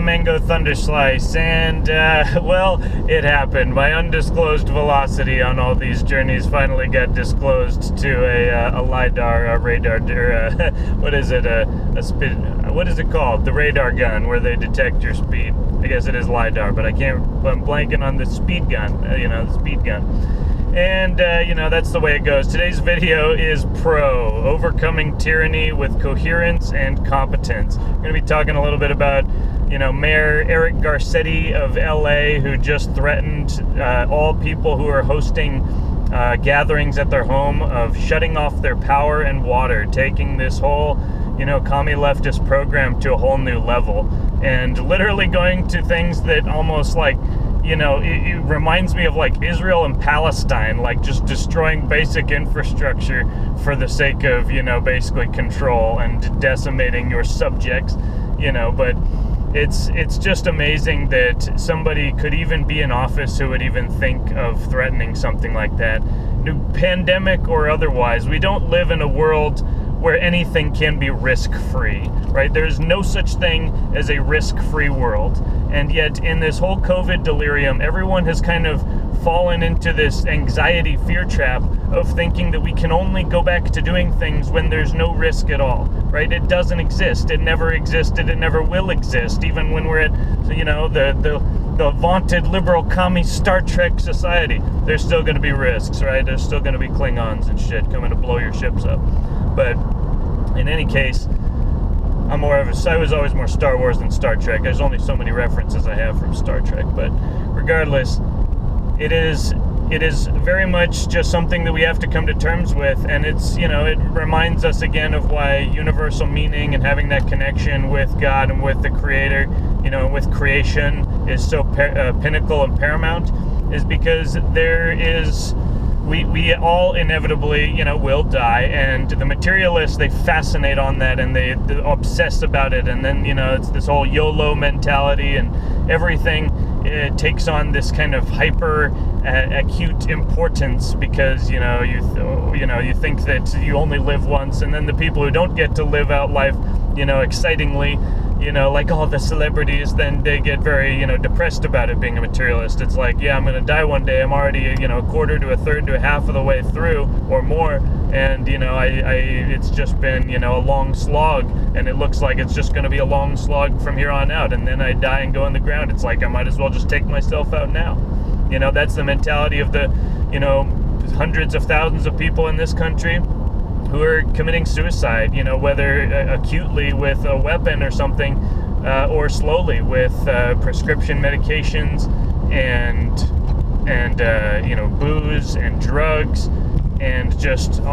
mango thunder slice, and well, it happened. My undisclosed velocity on all these journeys finally got disclosed to a lidar, a radar, or what is it? What is it called? The radar gun, where they detect your speed. I guess it is lidar, but I'm blanking on the speed gun. The speed gun. And, that's the way it goes. Today's video is overcoming tyranny with coherence and competence. We're going to be talking a little bit about, Mayor Eric Garcetti of LA, who just threatened all people who are hosting gatherings at their home of shutting off their power and water, taking this whole, commie leftist program to a whole new level, and literally going to things that almost like, it reminds me of like Israel and Palestine, like just destroying basic infrastructure for the sake of, basically control and decimating your subjects, but it's just amazing that somebody could even be in office who would even think of threatening something like that. Pandemic or otherwise, we don't live in a world where anything can be risk-free, right? There's no such thing as a risk-free world. And yet, in this whole COVID delirium, everyone has kind of fallen into this anxiety fear trap of thinking that we can only go back to doing things when there's no risk at all, right? It doesn't exist. It never existed. It never will exist. Even when we're at, the vaunted liberal commie Star Trek society, there's still going to be risks, right? There's still going to be Klingons and shit coming to blow your ships up. But in any case, I was always more Star Wars than Star Trek. There's only so many references I have from Star Trek. But regardless, it is very much just something that we have to come to terms with. And it's, it reminds us again of why universal meaning and having that connection with God and with the Creator, with creation is so pinnacle and paramount, is because we all inevitably, will die, and the materialists, they fascinate on that, and they obsess about it, and then, it's this whole YOLO mentality, and everything takes on this kind of hyper acute importance because, you think that you only live once, and then the people who don't get to live out life, excitingly, like all the celebrities, then they get very, depressed about it being a materialist. It's like, yeah, I'm going to die one day. I'm already, a quarter to a third to a half of the way through or more. And, it's just been, a long slog, and it looks like it's just going to be a long slog from here on out. And then I die and go in the ground. It's like, I might as well just take myself out now. That's the mentality of the, hundreds of thousands of people in this country who are committing suicide, whether acutely with a weapon or something, or slowly with prescription medications and booze and drugs and just food,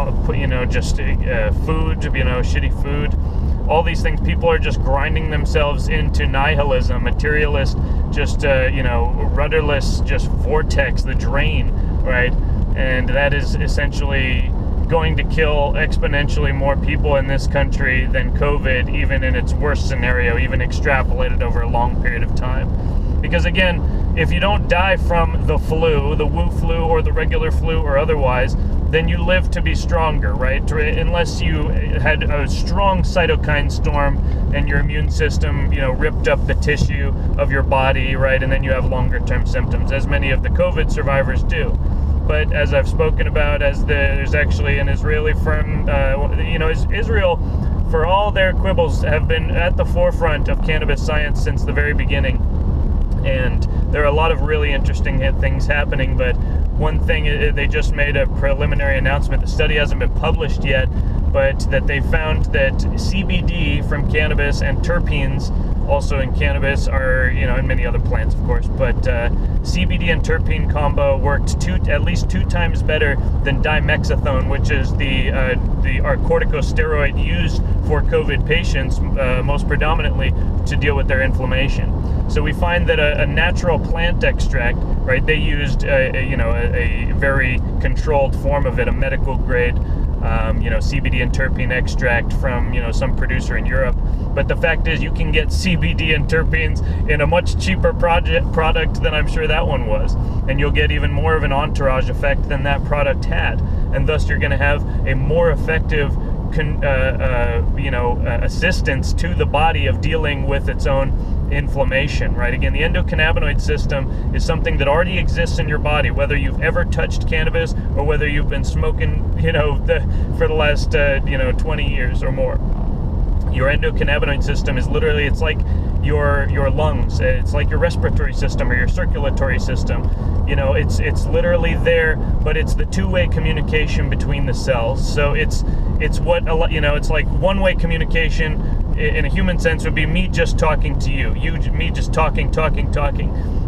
shitty food. All these things, people are just grinding themselves into nihilism, materialist, just rudderless, just vortex, the drain, right? And that is essentially going to kill exponentially more people in this country than COVID, even in its worst scenario, even extrapolated over a long period of time. Because again, if you don't die from the flu, the Wu flu or the regular flu or otherwise, then you live to be stronger, right? Unless you had a strong cytokine storm and your immune system, ripped up the tissue of your body, right? And then you have longer term symptoms, as many of the COVID survivors do. But as I've spoken about, there's actually an Israeli firm, Israel, for all their quibbles, have been at the forefront of cannabis science since the very beginning. And there are a lot of really interesting things happening, but one thing, they just made a preliminary announcement. The study hasn't been published yet, but that they found that CBD from cannabis and terpenes also in cannabis are, and many other plants, of course, but CBD and terpene combo worked at least two times better than dimethicone, which is our corticosteroid used for COVID patients, most predominantly to deal with their inflammation. So we find that a natural plant extract, right? They used a very controlled form of it, a medical grade, CBD and terpene extract from some producer in Europe. But the fact is, you can get CBD and terpenes in a much cheaper product than I'm sure that one was, and you'll get even more of an entourage effect than that product had, and thus you're going to have a more effective assistance to the body of dealing with its own inflammation, right? Again, the endocannabinoid system is something that already exists in your body, whether you've ever touched cannabis or whether you've been smoking, for the last, 20 years or more. Your endocannabinoid system is literally, it's like your lungs, it's like your respiratory system or your circulatory system. It's literally there, but it's the two-way communication between the cells. So it's what, it's like one-way communication in a human sense would be me just talking to you, me just talking,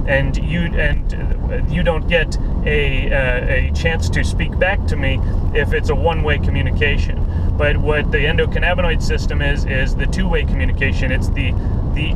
and you don't get a chance to speak back to me if it's a one-way communication. But what the endocannabinoid system is the two-way communication. It's the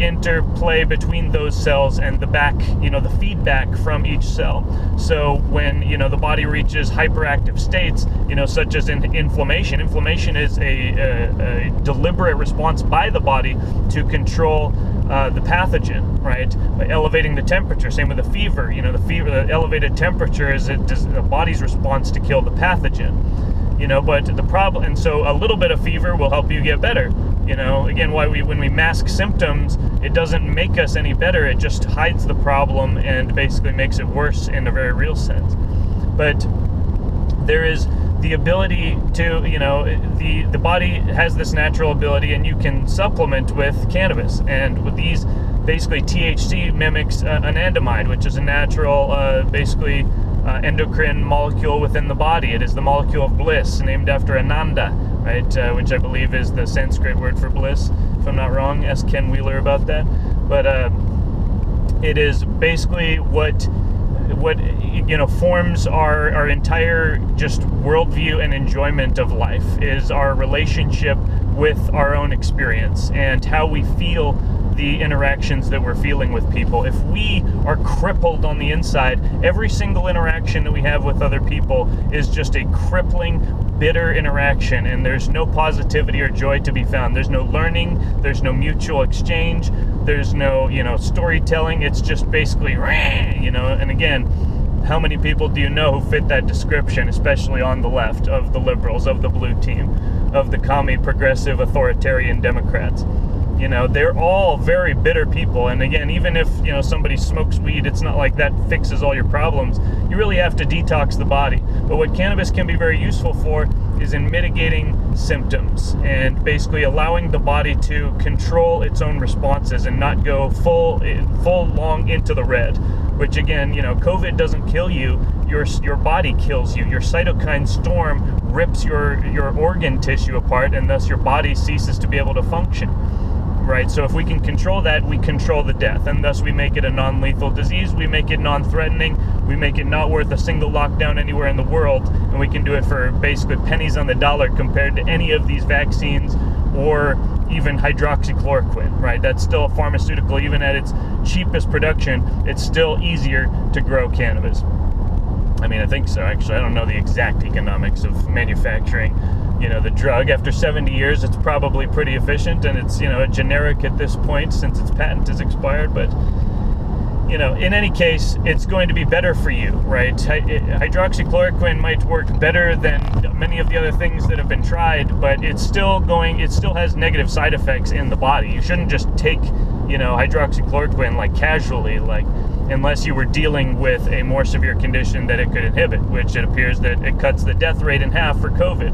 interplay between those cells and the back, the feedback from each cell. So when, the body reaches hyperactive states, such as inflammation is a deliberate response by the body to control the pathogen, right? By elevating the temperature. Same with the fever. The elevated temperature is the body's response to kill the pathogen. But the problem, and so a little bit of fever will help you get better. Again, when we mask symptoms, it doesn't make us any better. It just hides the problem and basically makes it worse in a very real sense. But there is the ability to, the body has this natural ability, and you can supplement with cannabis. And with these, basically THC mimics anandamide, which is a natural, endocrine molecule within the body. It is the molecule of bliss, named after Ananda, right? Which I believe is the Sanskrit word for bliss, if I'm not wrong. Ask Ken Wheeler about that. But it is basically what forms our entire just worldview and enjoyment of life, is our relationship with our own experience and how we feel the interactions that we're feeling with people. If we are crippled on the inside, every single interaction that we have with other people is just a crippling, bitter interaction, and there's no positivity or joy to be found. There's no learning, there's no mutual exchange, there's no, storytelling. It's just basically, and again, how many people do you know who fit that description, especially on the left, of the liberals, of the blue team, of the commie, progressive, authoritarian Democrats? They're all very bitter people. And again, even if, somebody smokes weed, it's not like that fixes all your problems. You really have to detox the body. But what cannabis can be very useful for is in mitigating symptoms and basically allowing the body to control its own responses and not go full long into the red, which again, COVID doesn't kill you. Your body kills you. Your cytokine storm rips your organ tissue apart, and thus your body ceases to be able to function. Right, so if we can control that, we control the death, and thus we make it a non-lethal disease, we make it non-threatening, we make it not worth a single lockdown anywhere in the world, and we can do it for basically pennies on the dollar compared to any of these vaccines or even hydroxychloroquine, right? That's still a pharmaceutical. Even at its cheapest production, it's still easier to grow cannabis. I mean, I think so, actually. I don't know the exact economics of manufacturing the drug. After 70 years, it's probably pretty efficient, and it's, a generic at this point since its patent is expired. But, in any case, it's going to be better for you, right? Hydroxychloroquine might work better than many of the other things that have been tried, but it still has negative side effects in the body. You shouldn't just take, hydroxychloroquine like casually, unless you were dealing with a more severe condition that it could inhibit, which it appears that it cuts the death rate in half for COVID.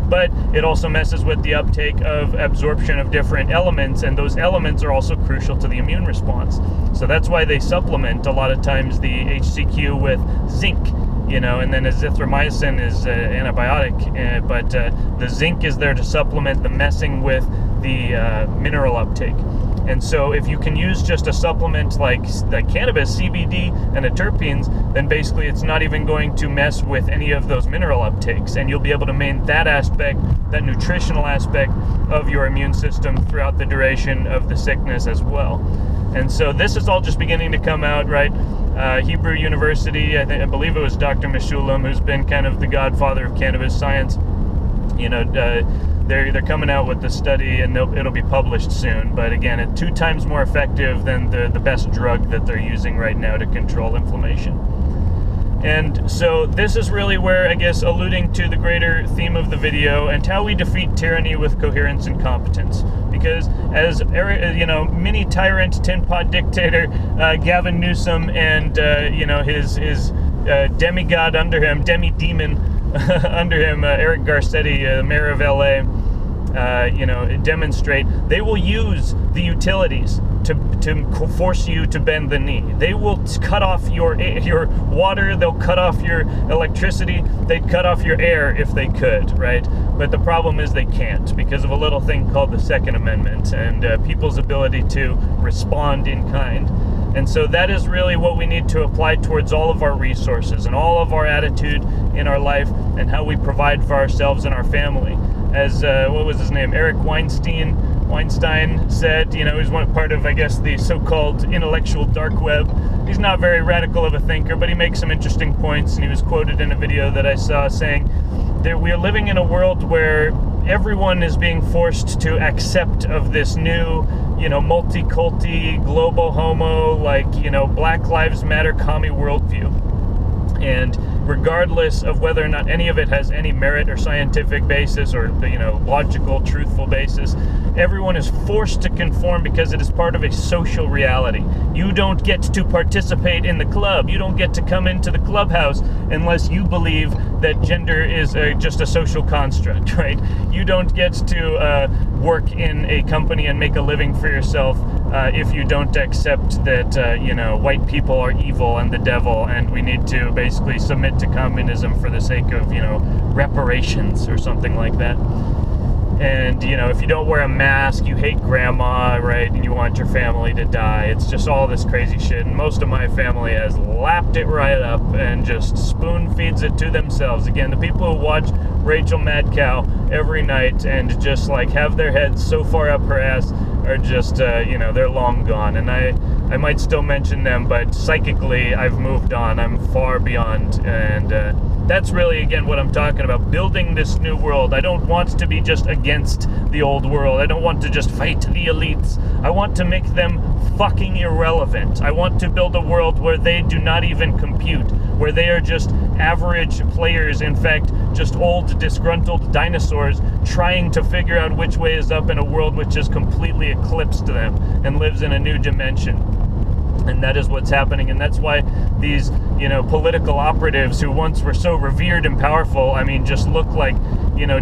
But it also messes with the uptake of absorption of different elements, and those elements are also crucial to the immune response. So that's why they supplement a lot of times the HCQ with zinc, and then azithromycin is an antibiotic, but the zinc is there to supplement the messing with the mineral uptake. And so if you can use just a supplement like cannabis, CBD, and the terpenes, then basically it's not even going to mess with any of those mineral uptakes, and you'll be able to maintain that aspect, that nutritional aspect of your immune system throughout the duration of the sickness as well. And so this is all just beginning to come out, right? Hebrew University, I believe it was Dr. Meshulam, who's been kind of the godfather of cannabis science. They're coming out with the study, and it'll be published soon. But again, it's 2 times more effective than the best drug that they're using right now to control inflammation. And so this is really where, I guess, alluding to the greater theme of the video and how we defeat tyranny with coherence and competence. Because as mini tyrant, tin pot dictator Gavin Newsom and his demigod under him, demi-demon under him, Eric Garcetti, mayor of LA, demonstrate, they will use the utilities to force you to bend the knee. They will cut off your water, they'll cut off your electricity, they'd cut off your air if they could, right? But the problem is they can't, because of a little thing called the Second Amendment and people's ability to respond in kind. And so that is really what we need to apply towards all of our resources and all of our attitude in our life and how we provide for ourselves and our family. As what was his name? Eric Weinstein said, he's one part of, I guess, the so-called intellectual dark web. He's not very radical of a thinker, but he makes some interesting points, and he was quoted in a video that I saw saying that we are living in a world where everyone is being forced to accept of this new, multi-culti, global homo, Black Lives Matter commie worldview. And regardless of whether or not any of it has any merit or scientific basis or, logical, truthful basis, everyone is forced to conform because it is part of a social reality. You don't get to participate in the club. You don't get to come into the clubhouse unless you believe that gender is just a social construct, right? You don't get to work in a company and make a living for yourself if you don't accept that, white people are evil and the devil, and we need to basically submit to communism for the sake of, reparations or something like that. And, if you don't wear a mask, you hate grandma, right? And you want your family to die. It's just all this crazy shit. And most of my family has lapped it right up and just spoon feeds it to themselves. Again, the people who watch Rachel Madcow every night and just have their heads so far up her ass are just, they're long gone. And I might still mention them, but psychically I've moved on. I'm far beyond. And that's really, again, what I'm talking about. Building this new world. I don't want to be just against the old world. I don't want to just fight the elites. I want to make them fucking irrelevant. I want to build a world where they do not even compute, where they are just average players, in fact, just old, disgruntled dinosaurs trying to figure out which way is up in a world which has completely eclipsed them and lives in a new dimension. And that is what's happening, and that's why these, political operatives who once were so revered and powerful, just look like,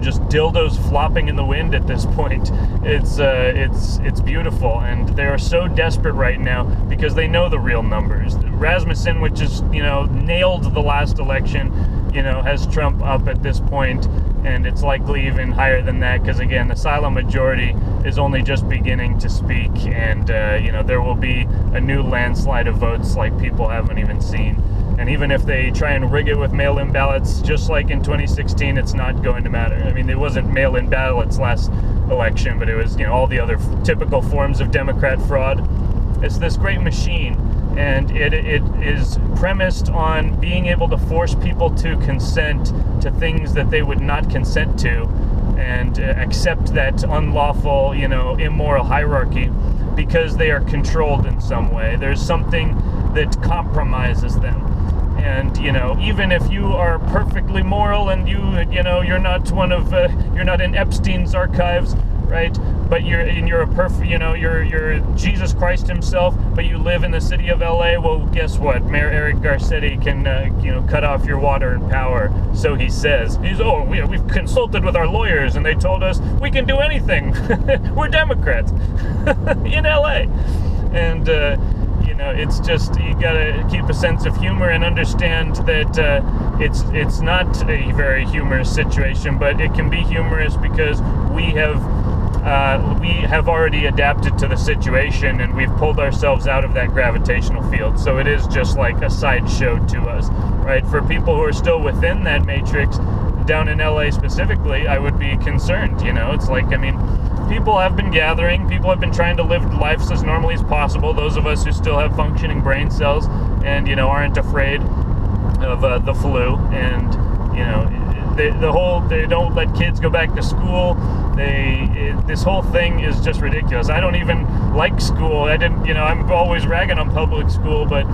just dildos flopping in the wind at this point. It's beautiful, and they are so desperate right now because they know the real numbers. Rasmussen, which is, nailed the last election, has Trump up at this point, and it's likely even higher than that because, again, the silent majority is only just beginning to speak, and, there will be a new landslide of votes like people haven't even seen. And even if they try and rig it with mail-in ballots, just like in 2016, it's not going to matter. It wasn't mail-in ballots last election, but it was, all the other typical forms of Democrat fraud. It's this great machine, and it is premised on being able to force people to consent to things that they would not consent to, and accept that unlawful, immoral hierarchy because they are controlled in some way. There's something that compromises them. And, even if you are perfectly moral and you're not you're not in Epstein's archives, right? But you're a perfect, you're Jesus Christ himself, but you live in the city of LA. Well, guess what? Mayor Eric Garcetti can, cut off your water and power. So he says. We've consulted with our lawyers and they told us we can do anything. We're Democrats in LA. And, it's just, you gotta keep a sense of humor and understand that it's not a very humorous situation, but it can be humorous because we have already adapted to the situation and we've pulled ourselves out of that gravitational field. So it is just like a sideshow to us, right? For people who are still within that matrix, down in LA specifically, I would be concerned. It's like, people have been gathering, people have been trying to live lives as normally as possible. Those of us who still have functioning brain cells and, aren't afraid of the flu, and, they don't let kids go back to school. This whole thing is just ridiculous. I don't even like school. I'm always ragging on public school, but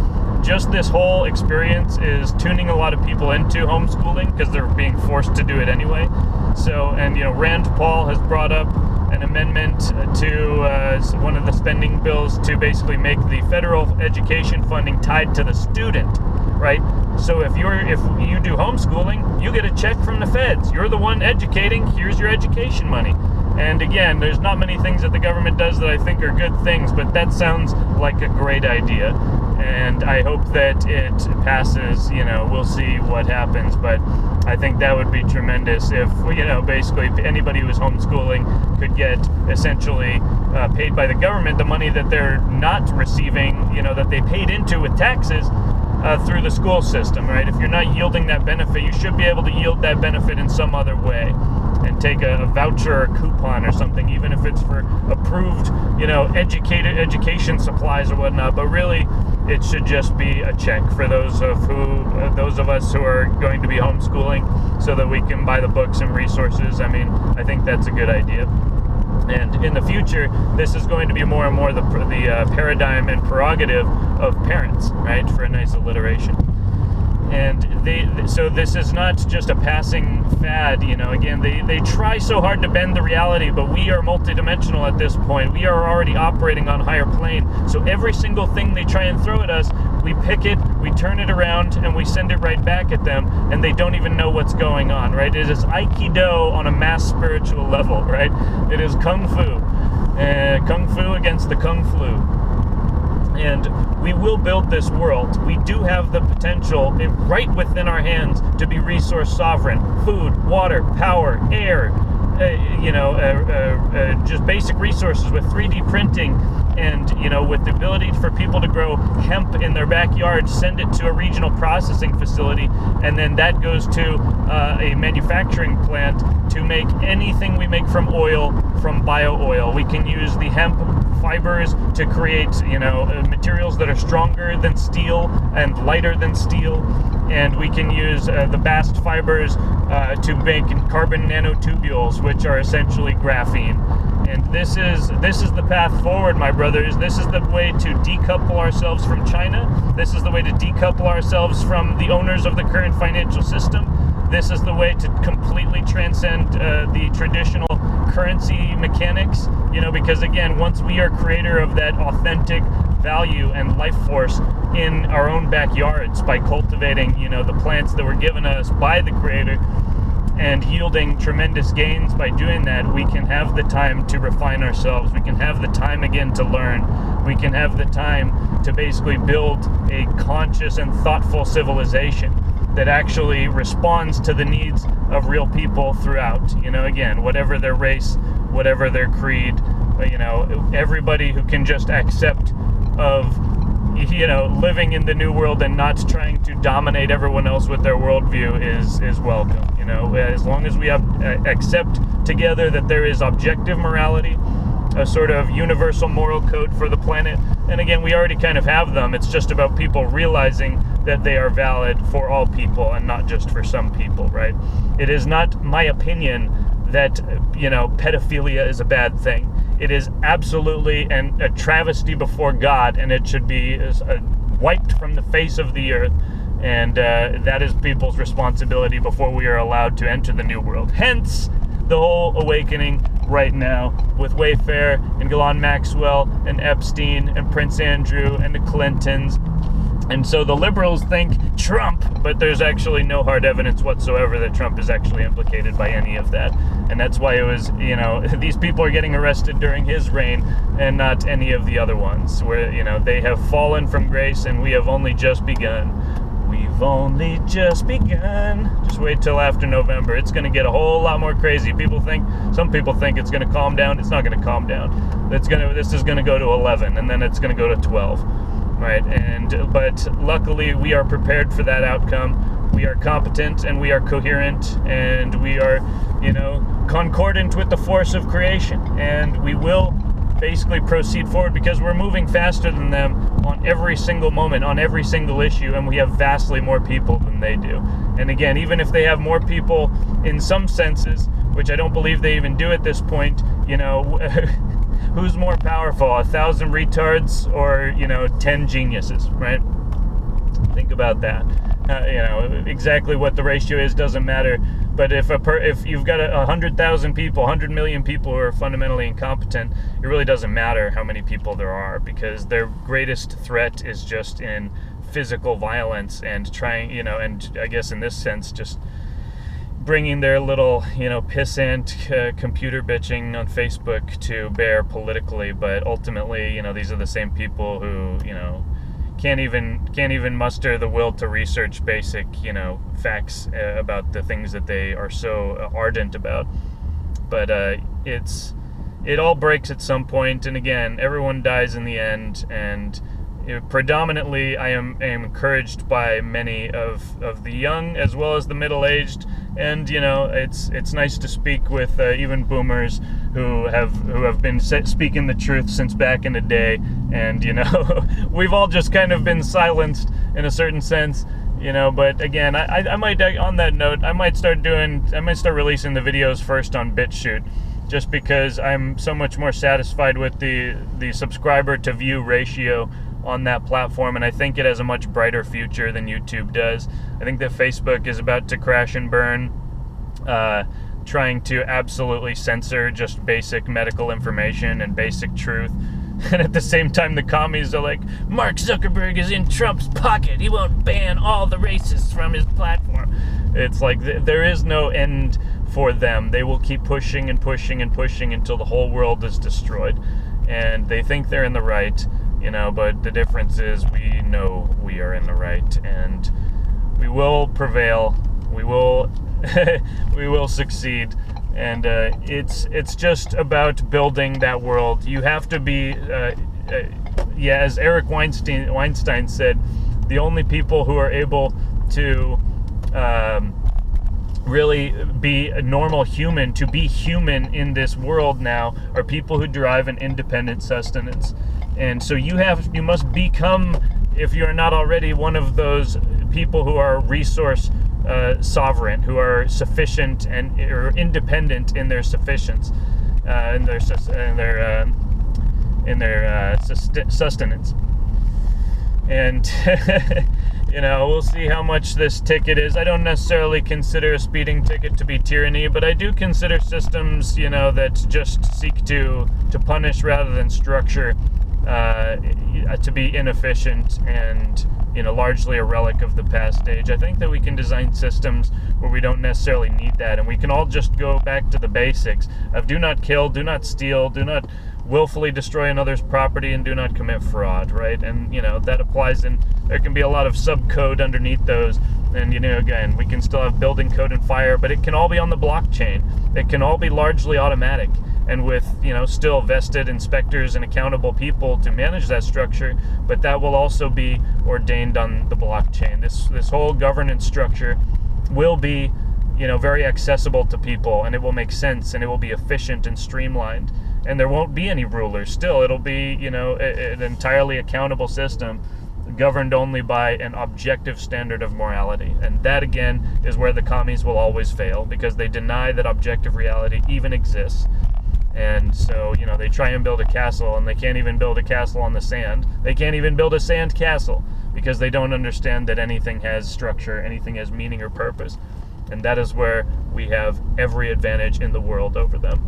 just this whole experience is tuning a lot of people into homeschooling because they're being forced to do it anyway. So, and Rand Paul has brought up an amendment to one of the spending bills to basically make the federal education funding tied to the student, right? So if you do homeschooling, you get a check from the feds. You're the one educating. Here's your education money. And again, there's not many things that the government does that I think are good things, but that sounds like a great idea. And I hope that it passes. We'll see what happens, but I think that would be tremendous if, basically anybody who is homeschooling could get essentially paid by the government the money that they're not receiving, that they paid into with taxes through the school system, right? If you're not yielding that benefit, you should be able to yield that benefit in some other way and take a voucher or coupon or something, even if it's for approved, education supplies or whatnot. But really, it should just be a check for those of us who are going to be homeschooling, so that we can buy the books and resources. I mean, I think that's a good idea. And in the future, this is going to be more and more the paradigm and prerogative of parents, right? For a nice alliteration. And so this is not just a passing fad, again, they try so hard to bend the reality, but we are multidimensional at this point. We are already operating on higher plane. So every single thing they try and throw at us, we pick it, we turn it around, and we send it right back at them, and they don't even know what's going on, right? It is Aikido on a mass spiritual level, right? It is Kung Fu. Kung Fu against the Kung Flu. And we will build this world. We do have the potential right within our hands to be resource sovereign. Food, water, power, air, just basic resources with 3D printing and, with the ability for people to grow hemp in their backyard, send it to a regional processing facility, and then that goes to a manufacturing plant to make anything we make from oil, from bio oil. We can use the hemp fibers to create, materials that are stronger than steel and lighter than steel, and we can use the bast fibers to make carbon nanotubules, which are essentially graphene. And this is the path forward, my brothers. This is the way to decouple ourselves from China. This is the way to decouple ourselves from the owners of the current financial system. This is the way to completely transcend the traditional currency mechanics, because again, once we are creator of that authentic value and life force in our own backyards by cultivating, the plants that were given us by the creator and yielding tremendous gains by doing that, we can have the time to refine ourselves. We can have the time again to learn. We can have the time to basically build a conscious and thoughtful civilization that actually responds to the needs of real people throughout, again, whatever their race, whatever their creed, everybody who can just accept of, living in the new world and not trying to dominate everyone else with their worldview is welcome. As long as we accept together that there is objective morality, a sort of universal moral code for the planet, and again, we already kind of have them. It's just about people realizing that they are valid for all people and not just for some people, right? It is not my opinion that, pedophilia is a bad thing. It is absolutely a travesty before God, and it should be wiped from the face of the earth. And that is people's responsibility before we are allowed to enter the new world. Hence, the whole awakening right now with Wayfair and Ghislaine Maxwell and Epstein and Prince Andrew and the Clintons. And so the liberals think Trump, but there's actually no hard evidence whatsoever that Trump is actually implicated by any of that. And that's why it was, these people are getting arrested during his reign and not any of the other ones, where, they have fallen from grace and we have only just begun. We've only just begun. Just wait till after November. It's going to get a whole lot more crazy. Some people think it's going to calm down. It's not going to calm down. This is going to go to 11, and then it's going to go to 12. Right, but luckily we are prepared for that outcome. We are competent and we are coherent and we are, concordant with the force of creation, and we will basically proceed forward because we're moving faster than them on every single moment, on every single issue, and we have vastly more people than they do. And again, even if they have more people in some senses, which I don't believe they even do at this point, who's more powerful, 1,000 retards or 10 geniuses, right? Think about that. Exactly what the ratio is doesn't matter. But if you've got 100,000 people, 100 million people who are fundamentally incompetent, it really doesn't matter how many people there are, because their greatest threat is just in physical violence and trying, and I guess in this sense, just bringing their little, pissant computer bitching on Facebook to bear politically. But ultimately, these are the same people who, can't even muster the will to research basic, facts about the things that they are so ardent about. But it all breaks at some point, and again, everyone dies in the end. And predominantly, I am encouraged by many of the young as well as the middle-aged. And it's nice to speak with even boomers who have been speaking the truth since back in the day. And we've all just kind of been silenced in a certain sense. But again, I might, on that note, I might start releasing the videos first on BitChute, just because I'm so much more satisfied with the subscriber to view ratio on that platform, and I think it has a much brighter future than YouTube does. I think that Facebook is about to crash and burn, trying to absolutely censor just basic medical information and basic truth. And at the same time, the commies are like, Mark Zuckerberg is in Trump's pocket. He won't ban all the racists from his platform. It's like there is no end for them. They will keep pushing and pushing and pushing until the whole world is destroyed. And they think they're in the right, but the difference is we know we are in the right, and we will prevail. We will we will succeed. And it's just about building that world. You have to be, as Eric Weinstein said, the only people who are able to really be a normal human, to be human in this world now, are people who derive an independent sustenance. And so you must become, if you're not already, one of those people who are resource sovereign, who are sufficient and or independent in their sufficiency, in their sustenance. And we'll see how much this ticket is. I don't necessarily consider a speeding ticket to be tyranny, but I do consider systems, that just seek to punish rather than structure, to be inefficient and largely a relic of the past age. I think that we can design systems where we don't necessarily need that, and we can all just go back to the basics of do not kill, do not steal, do not willfully destroy another's property, and do not commit fraud, right? And that applies in, there can be a lot of subcode underneath those, and again, we can still have building code and fire, but it can all be on the blockchain. It can all be largely automatic, and with still vested inspectors and accountable people to manage that structure, but that will also be ordained on the blockchain. This whole governance structure will be very accessible to people, and it will make sense, and it will be efficient and streamlined, and there won't be any rulers. Still, it'll be an entirely accountable system governed only by an objective standard of morality. And that again is where the commies will always fail, because they deny that objective reality even exists. And so, they try and build a castle, and they can't even build a castle on the sand. They can't even build a sand castle, because they don't understand that anything has structure, anything has meaning or purpose. And that is where we have every advantage in the world over them.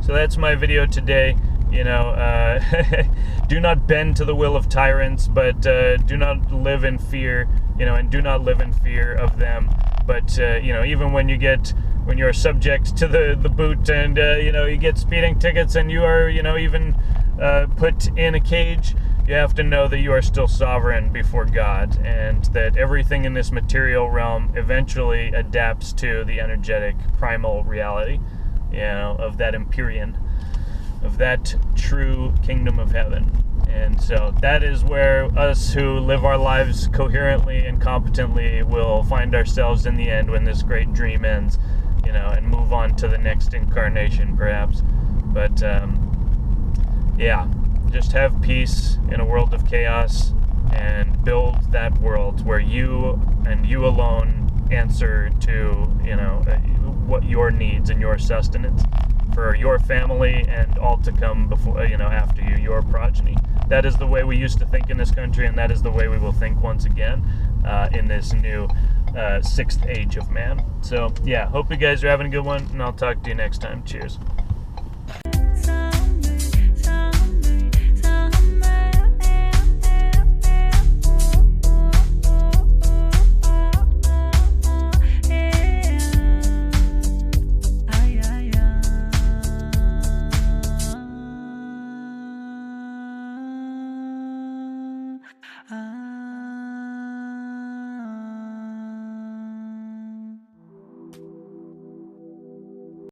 So that's my video today. Do not bend to the will of tyrants, but do not live in fear, and do not live in fear of them. But, even when you're subject to the boot, and, you get speeding tickets, and you are, even put in a cage, you have to know that you are still sovereign before God, and that everything in this material realm eventually adapts to the energetic primal reality, of that Empyrean, of that true kingdom of heaven. And so that is where us who live our lives coherently and competently will find ourselves in the end, when this great dream ends, and move on to the next incarnation, perhaps. But, just have peace in a world of chaos, and build that world where you and you alone answer to, what your needs and your sustenance for your family and all to come before, after you, your progeny. that is the way we used to think in this country, and that is the way we will think once again in this new sixth age of man. So yeah, hope you guys are having a good one, and I'll talk to you next time. Cheers. ah.